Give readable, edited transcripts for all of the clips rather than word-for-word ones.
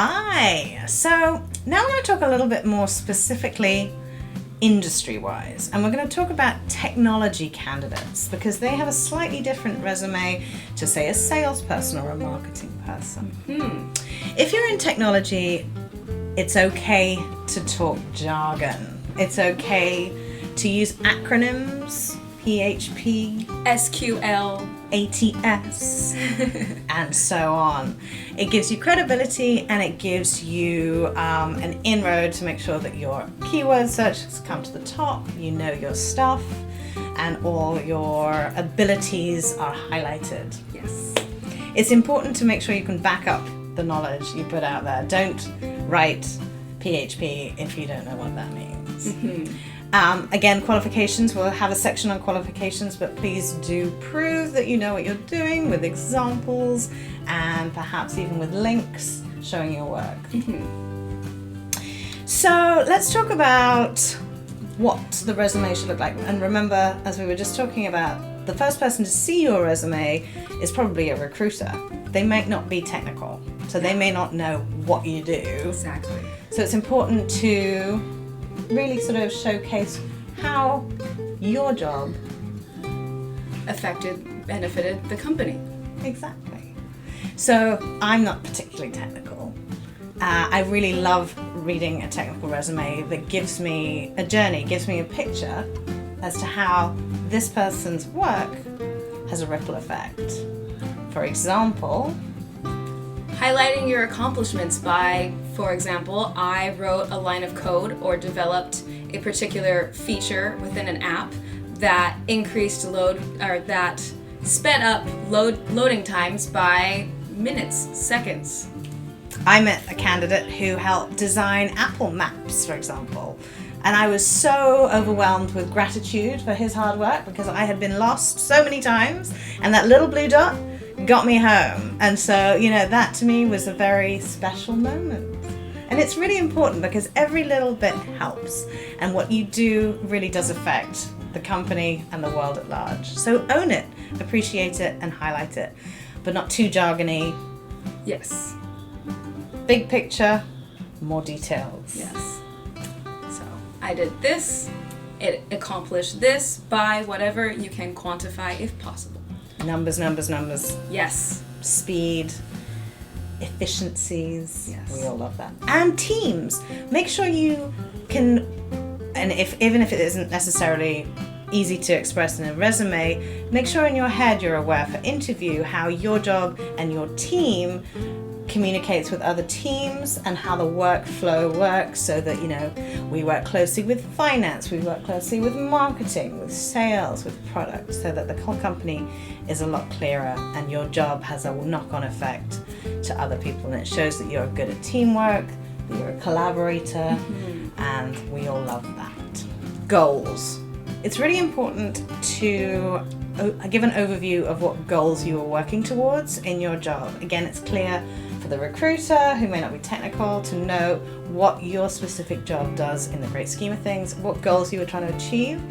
Hi. So now we're going to talk a little bit more specifically industry-wise, and we're going to talk about technology candidates because they have a slightly different resume to, say, a salesperson or a marketing person. If you're in technology, it's okay to talk jargon. It's okay to use acronyms, PHP, SQL, ATS, and so on. It gives you credibility and it gives you an inroad to make sure that your keyword search has come to the top, you know your stuff, and all your abilities are highlighted. yes. It's important to make sure you can back up the knowledge you put out there. Don't write PHP if you don't know what that means. Again, qualifications, we'll have a section on qualifications, but please do prove that you know what you're doing with examples and perhaps even with links showing your work. So let's talk about what the resume should look like. And remember, as we were just talking about, the first person to see your resume is probably a recruiter. They might not be technical, so they may not know what you do. Exactly. So it's important to really sort of showcase how your job Benefited the company. exactly. So I'm not particularly technical. I really love reading a technical resume that gives me a journey, gives me a picture as to how this person's work has a ripple effect. For example, Highlighting your accomplishments by, for example, I wrote a line of code or developed a particular feature within an app that increased that sped up loading times by minutes, seconds. I met a candidate who helped design Apple Maps, for example. And I was so overwhelmed with gratitude for his hard work because I had been lost so many times, and that little blue dot got me home. And so, that to me was a very special moment. And it's really important because every little bit helps. And what you do really does affect the company and the world at large. So own it, appreciate it, and highlight it. But not too jargony. Yes. Big picture, more details. Yes. So I did this, it accomplished this by whatever you can quantify if possible. Numbers, numbers, numbers. Yes. Speed, efficiencies. Yes. We all love that. And teams. Make sure you can, and even if it isn't necessarily easy to express in a resume, make sure in your head you're aware for interview how your job and your team communicates with other teams and how the workflow works, so that we work closely with finance, we work closely with marketing, with sales, with product, so that the whole company is a lot clearer and your job has a knock-on effect to other people, and it shows that you're good at teamwork, that you're a collaborator, and we all love that. Goals. It's really important to give an overview of what goals you are working towards in your job. Again, it's clear for the recruiter who may not be technical to know what your specific job does in the great scheme of things, what goals you were trying to achieve,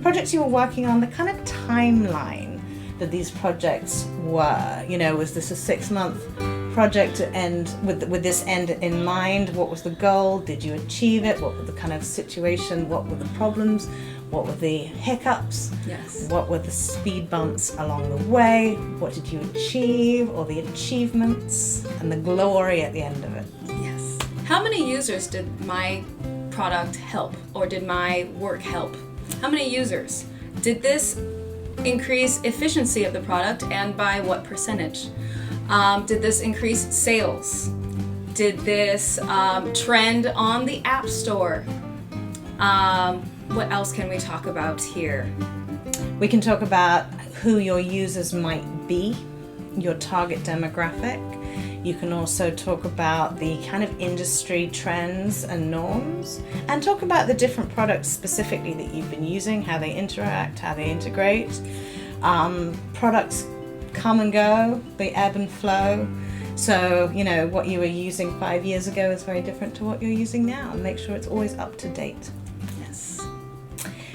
projects you were working on, the kind of timeline that these projects were. Was this a 6-month project to end with this end in mind? What was the goal? Did you achieve it? What was the kind of situation? What were the problems? What were the hiccups? Yes. What were the speed bumps along the way? What did you achieve, or the achievements and the glory at the end of it? Yes. How many users did my product help, or did my work help? How many users? Did this increase efficiency of the product, and by what percentage? Did this increase sales? Did this trend on the App Store? What else can we talk about here? We can talk about who your users might be, your target demographic. You can also talk about the kind of industry trends and norms, and talk about the different products specifically that you've been using, how they interact, how they integrate. Products come and go, they ebb and flow. So, what you were using 5 years ago is very different to what you're using now, and make sure it's always up to date. Yes.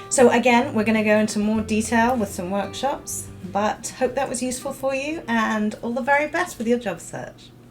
So again, we're going to go into more detail with some workshops, but hope that was useful for you, and all the very best with your job search.